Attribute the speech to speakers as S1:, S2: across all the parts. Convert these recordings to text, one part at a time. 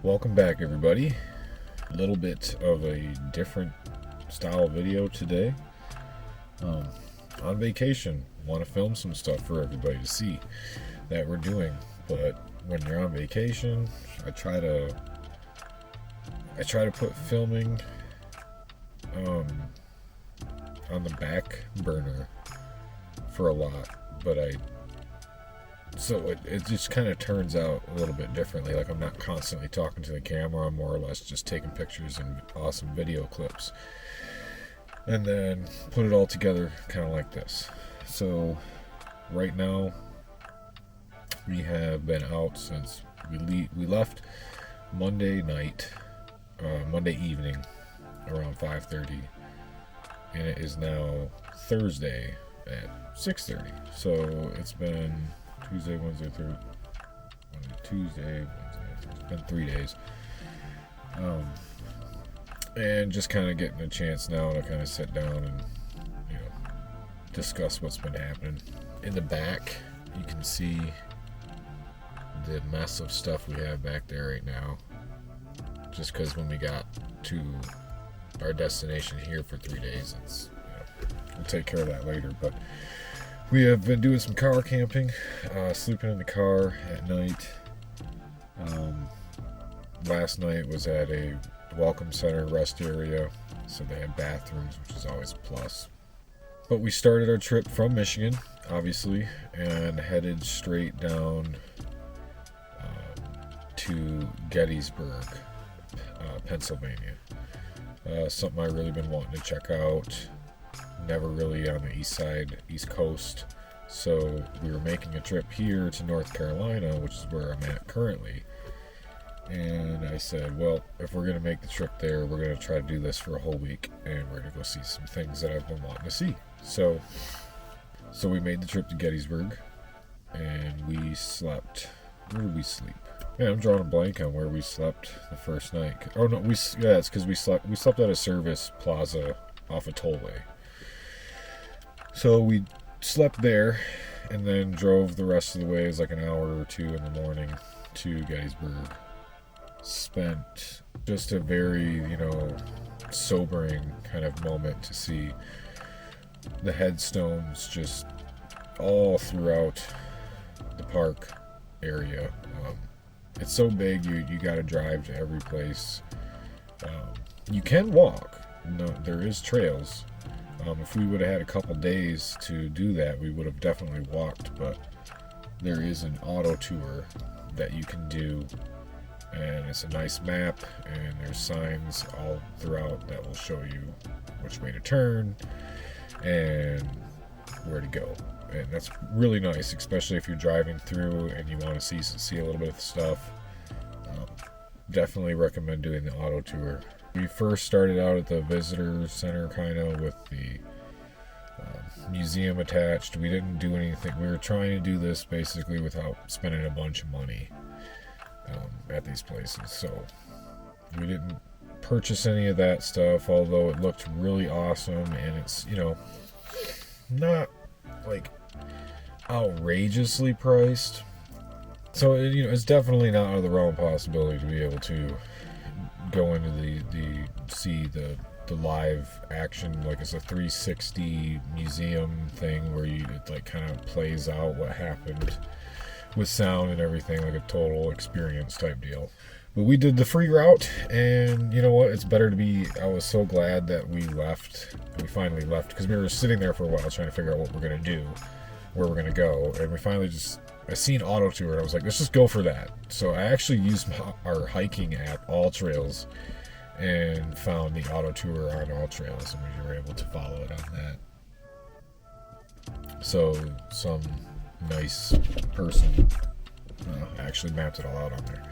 S1: Welcome back, everybody. A little bit of a different style video today. On vacation, want to film some stuff for everybody to see that we're doing. But when you're on vacation, I try to put filming on the back burner for a lot, but so it just kind of turns out a little bit differently. Like, I'm not constantly talking to the camera. I'm more or less just taking pictures and awesome video clips and then put it all together kind of like this. So right now we have been out since we left Monday evening around 5:30, and it is now Thursday at 6:30. So it's been Tuesday, Wednesday, Thursday. It's been 3 days. And just kind of getting a chance now to kind of sit down and, discuss what's been happening. In the back, you can see the mess of stuff we have back there right now. Just because when we got to our destination here for 3 days, we'll take care of that later. But we have been doing some car camping, sleeping in the car at night. Last night was at a welcome center rest area, so they had bathrooms, which is always a plus. But we started our trip from Michigan, obviously, and headed straight down to Gettysburg, Pennsylvania. Something I've really been wanting to check out. Never really on the East Coast. So we were making a trip here to North Carolina, which is where I'm at currently. And I said, well, if we're going to make the trip there, we're going to try to do this for a whole week, and we're going to go see some things that I've been wanting to see. So we made the trip to Gettysburg, and we slept. Where did we sleep? Man, I'm drawing a blank on where we slept the first night. Oh no, it's because we slept at a service plaza off a tollway. So we slept there, and then drove the rest of the way. It was like an hour or two in the morning to Gettysburg. Spent just a very, sobering kind of moment to see the headstones just all throughout the park area. It's so big, you got to drive to every place. You can walk. No, there is trails. If we would have had a couple days to do that, we would have definitely walked, but there is an auto tour that you can do, and it's a nice map, and there's signs all throughout that will show you which way to turn and where to go. And that's really nice, especially if you're driving through and you want to see a little bit of stuff. Definitely recommend doing the auto tour. We first started out at the visitor center, kind of with the museum attached. We didn't do anything. We were trying to do this basically without spending a bunch of money at these places. So we didn't purchase any of that stuff, although it looked really awesome, and it's, not like outrageously priced. So it's definitely not out of the realm possibility to be able to go into see the live action. Like, it's a 360 museum thing where it like kind of plays out what happened with sound and everything, like a total experience type deal. But we did the free route, and you know what? It's better to be. I was so glad that we finally left, because we were sitting there for a while trying to figure out what we're gonna do, where we're gonna go, and we finally I seen auto tour, and I was like, let's just go for that. So I actually used our hiking app, All Trails, and found the auto tour on All Trails, and we were able to follow it on that. So some nice person actually mapped it all out on there.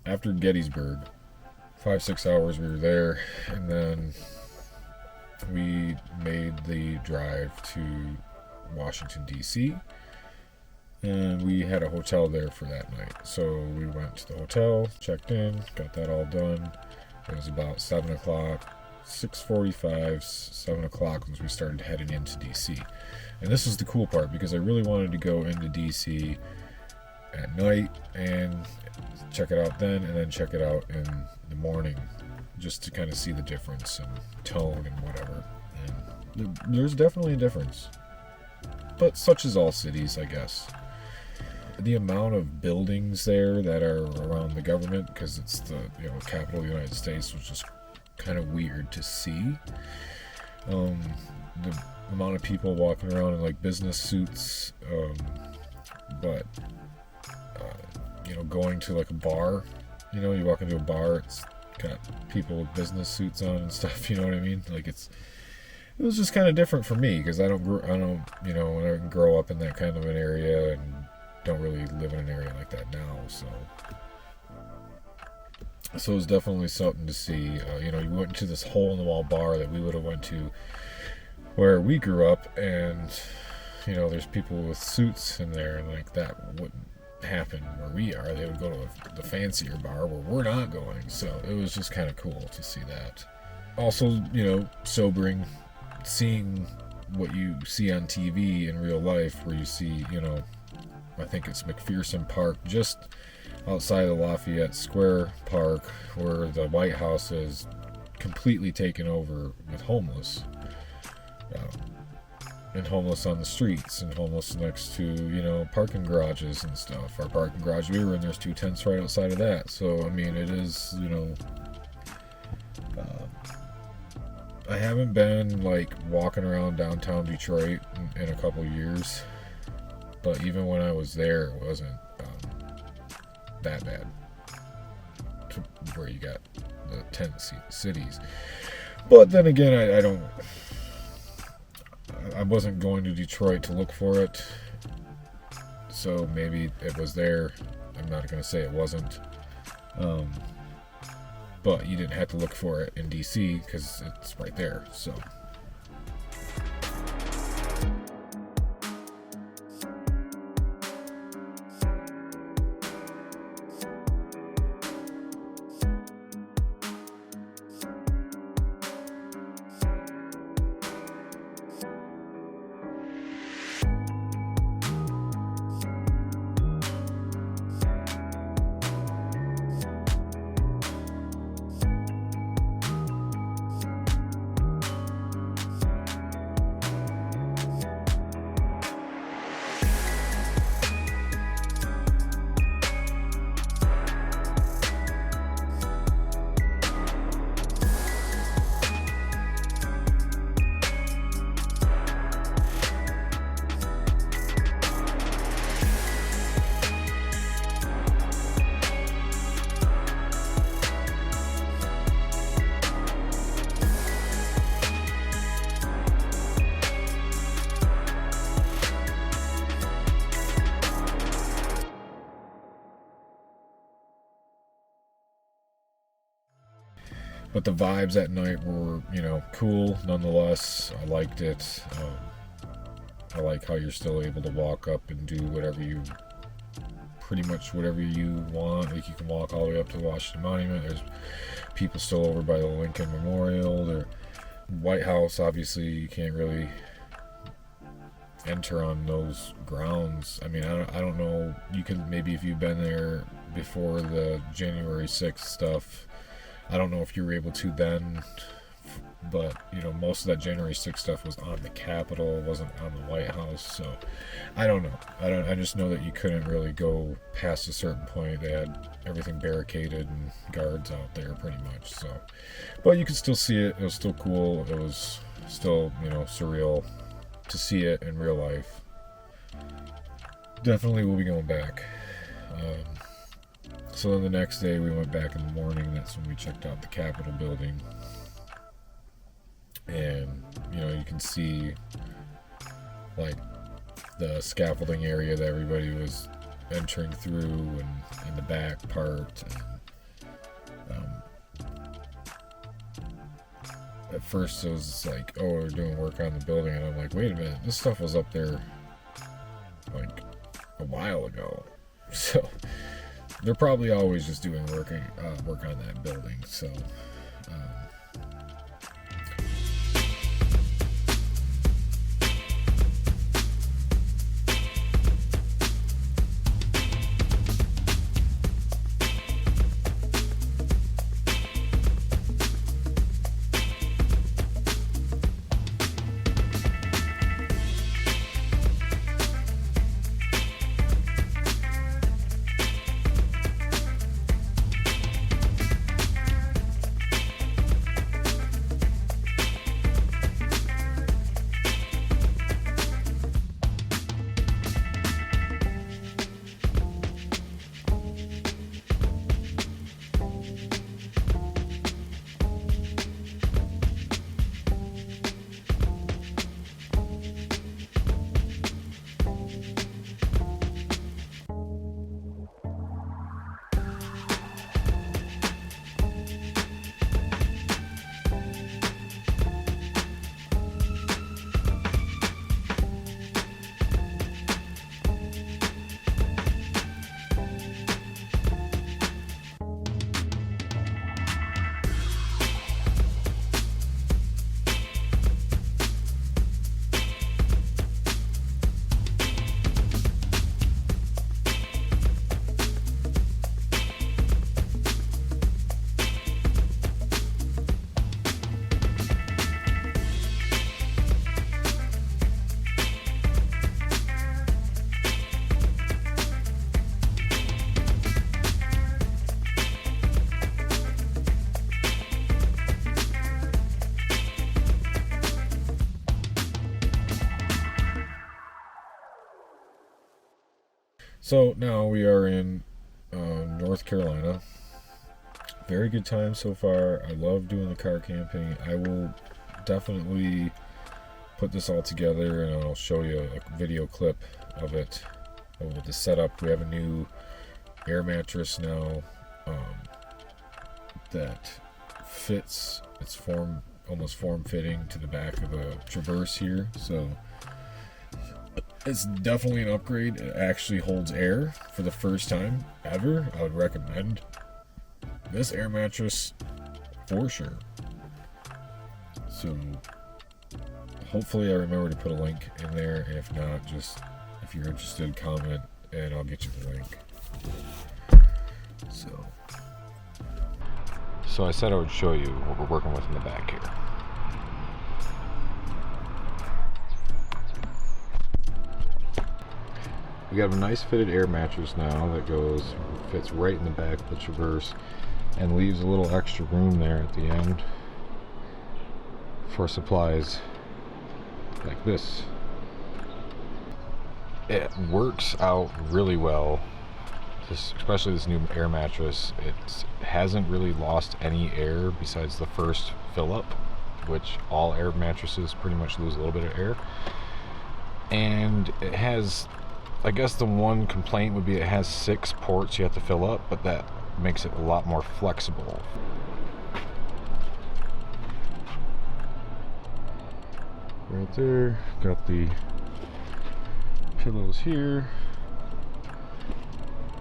S1: After Gettysburg, 5-6 hours we were there, and then we made the drive to Washington, D.C., and we had a hotel there for that night. So we went to the hotel, checked in, got that all done. It was about 7 o'clock, 6:45, 7 o'clock once we started heading into D.C. And this is the cool part, because I really wanted to go into D.C. at night and check it out then, and then check it out in the morning, just to kind of see the difference in tone and whatever. And there's definitely a difference, but such is all cities, I guess. The amount of buildings there that are around the government, because it's the capital of the United States, was just kind of weird to see. The amount of people walking around in like business suits, but going to like a bar, you walk into a bar, it's got people with business suits on and stuff. You know what I mean? Like it was just kind of different for me, because I don't grow up in that kind of an area and don't really live in an area like that now. So it was definitely something to see. You went into this hole in the wall bar that we would have went to where we grew up, and there's people with suits in there, and like that wouldn't happen where we are. They would go to the fancier bar where we're not going. So it was just kind of cool to see that. Also, sobering, seeing what you see on TV in real life, where you see, I think it's McPherson Park, just outside of the Lafayette Square Park, where the White House is completely taken over with homeless. and homeless on the streets, and homeless next to, you know, parking garages and stuff. Our parking garage we were in, there's 2 tents right outside of that. So I mean, it is, you know, I haven't been like walking around downtown Detroit in a couple years, but even when I was there, it wasn't that bad to where you got the tent cities. But then again, I wasn't going to Detroit to look for it, so maybe it was there. I'm not going to say it wasn't, but you didn't have to look for it in DC because it's right there. So but the vibes at night were, you know, cool nonetheless. I liked it. I like how you're still able to walk up and do pretty much whatever you want. Like, you can walk all the way up to the Washington Monument. There's people still over by the Lincoln Memorial. The White House, obviously, you can't really enter on those grounds. I mean, I don't know. You can, maybe if you've been there before the January 6th stuff, I don't know if you were able to then, but, you know, most of that January 6th stuff was on the Capitol, wasn't on the White House, so I don't know. I just know that you couldn't really go past a certain point. They had everything barricaded and guards out there pretty much, so. But you could still see it. It was still cool. It was still, you know, surreal to see it in real life. Definitely will be going back. So then the next day we went back in the morning. That's when we checked out the Capitol building. And, you know, you can see like the scaffolding area that everybody was entering through, and in the back part. And, at first it was like, oh, we're doing work on the building. And I'm like, wait a minute, this stuff was up there like a while ago. So they're probably always just doing work on that building. So So now we are in North Carolina. Very good time so far. I love doing the car camping. I will definitely put this all together and I'll show you a video clip of it, with the setup. We have a new air mattress now that fits. It's almost form fitting to the back of the Traverse here, so it's definitely an upgrade. It actually holds air for the first time ever. I would recommend this air mattress for sure. So hopefully I remember to put a link in there, and if not, just if you're interested, comment and I'll get you the link. So I said I would show you what we're working with in the back here. We have a nice fitted air mattress now that fits right in the back of the Traverse and leaves a little extra room there at the end for supplies like this. It works out really well, especially this new air mattress. It hasn't really lost any air besides the first fill up, which all air mattresses pretty much lose a little bit of air. And it has, I guess the one complaint would be it has 6 ports you have to fill up, but that makes it a lot more flexible. Right there, got the pillows here,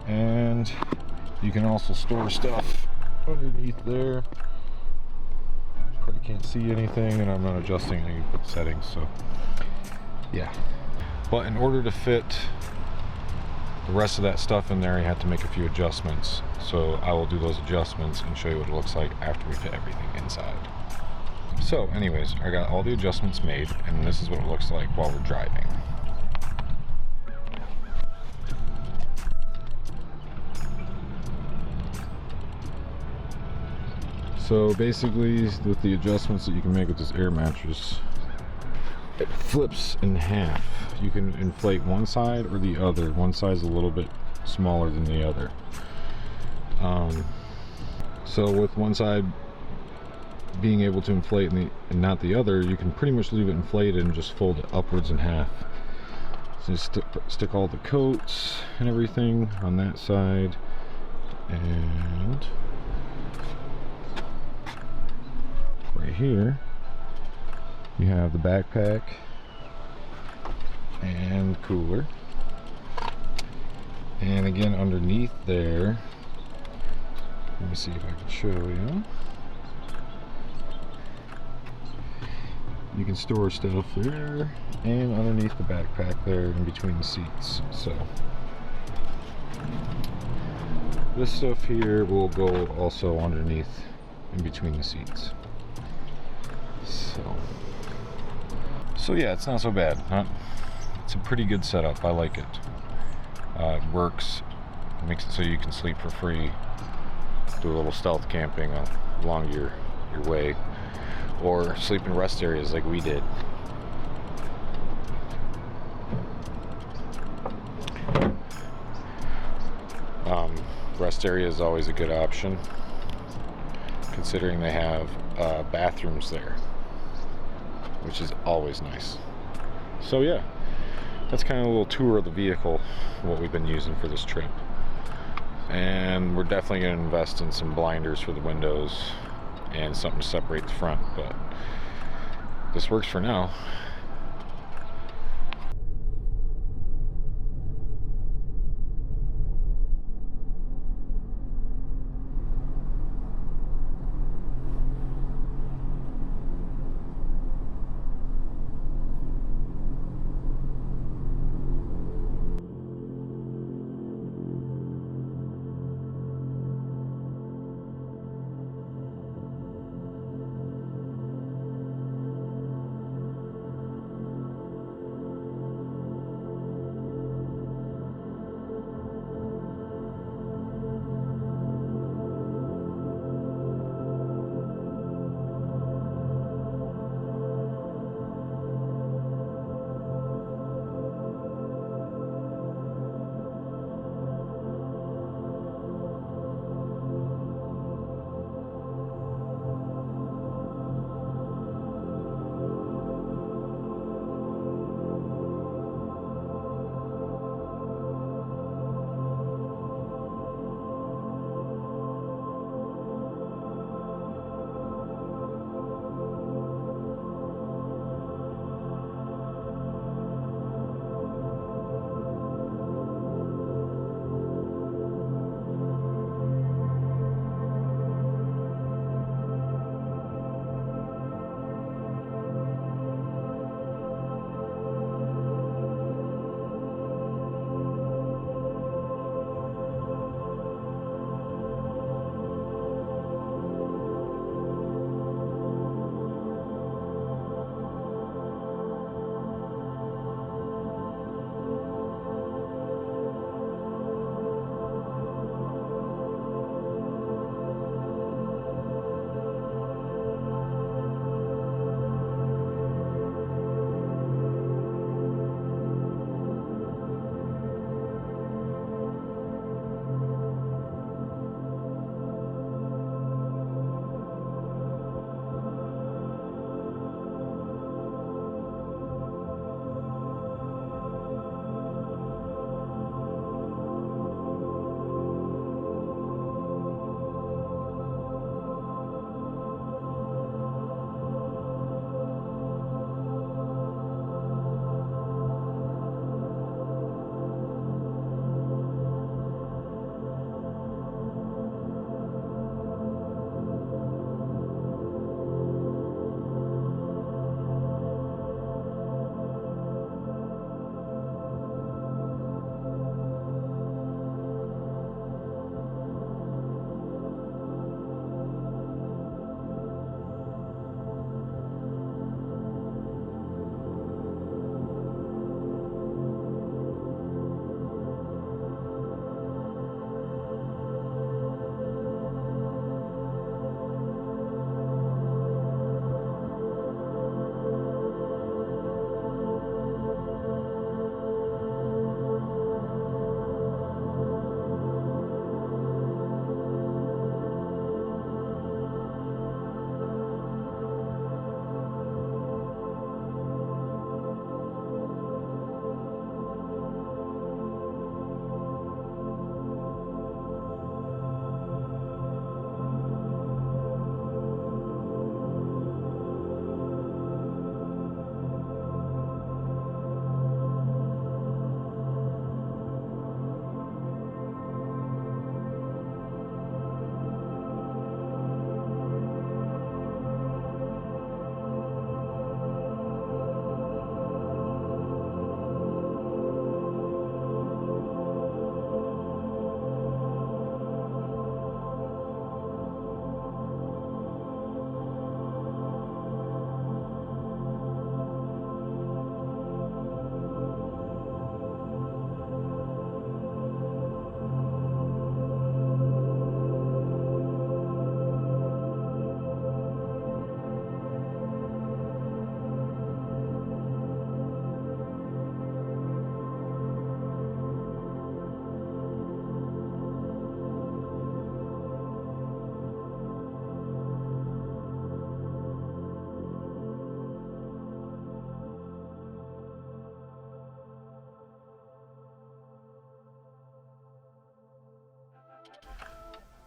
S1: and you can also store stuff underneath there. Probably can't see anything, and I'm not adjusting any settings, so yeah. But in order to fit the rest of that stuff in there, you have to make a few adjustments. So I will do those adjustments and show you what it looks like after we fit everything inside. So anyways, I got all the adjustments made, and this is what it looks like while we're driving. So basically, with the adjustments that you can make with this air mattress, it flips in half. You can inflate one side or the other. One side's a little bit smaller than the other. So with one side being able to inflate and not the other, you can pretty much leave it inflated and just fold it upwards in half. So you stick all the coats and everything on that side, and right here you have the backpack and cooler, and again underneath there, let me see if I can show you. You can store stuff there and underneath the backpack there in between the seats. So this stuff here will go also underneath in between the seats. So yeah, it's not so bad. It's a pretty good setup. I like it. It works. It makes it so you can sleep for free. Do a little stealth camping along your way, or sleep in rest areas like we did. Rest area is always a good option, considering they have bathrooms there, which is always nice. So yeah, that's kind of a little tour of the vehicle, what we've been using for this trip. And we're definitely going to invest in some blinders for the windows and something to separate the front, but this works for now.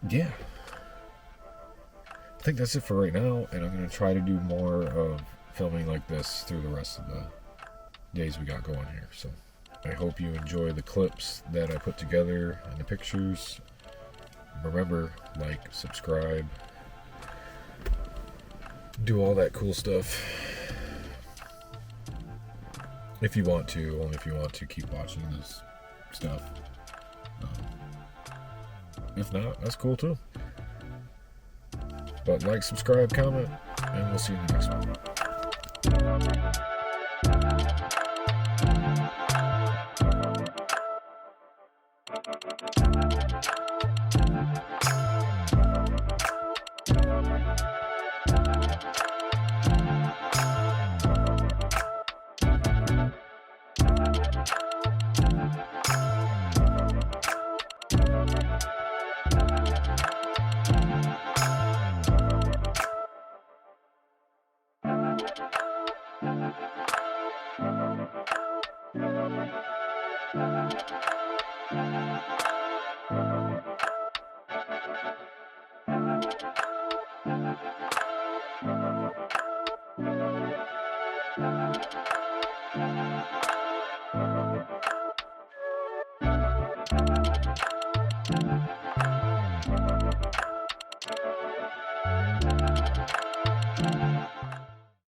S1: yeah, I think that's it for right now, and I'm going to try to do more of filming like this through the rest of the days we got going here. So I hope you enjoy the clips that I put together and the pictures. Remember, like, subscribe, do all that cool stuff. If you want to, only if you want to keep watching this stuff. If not, that's cool too. But like, subscribe, comment, and we'll see you in the next one.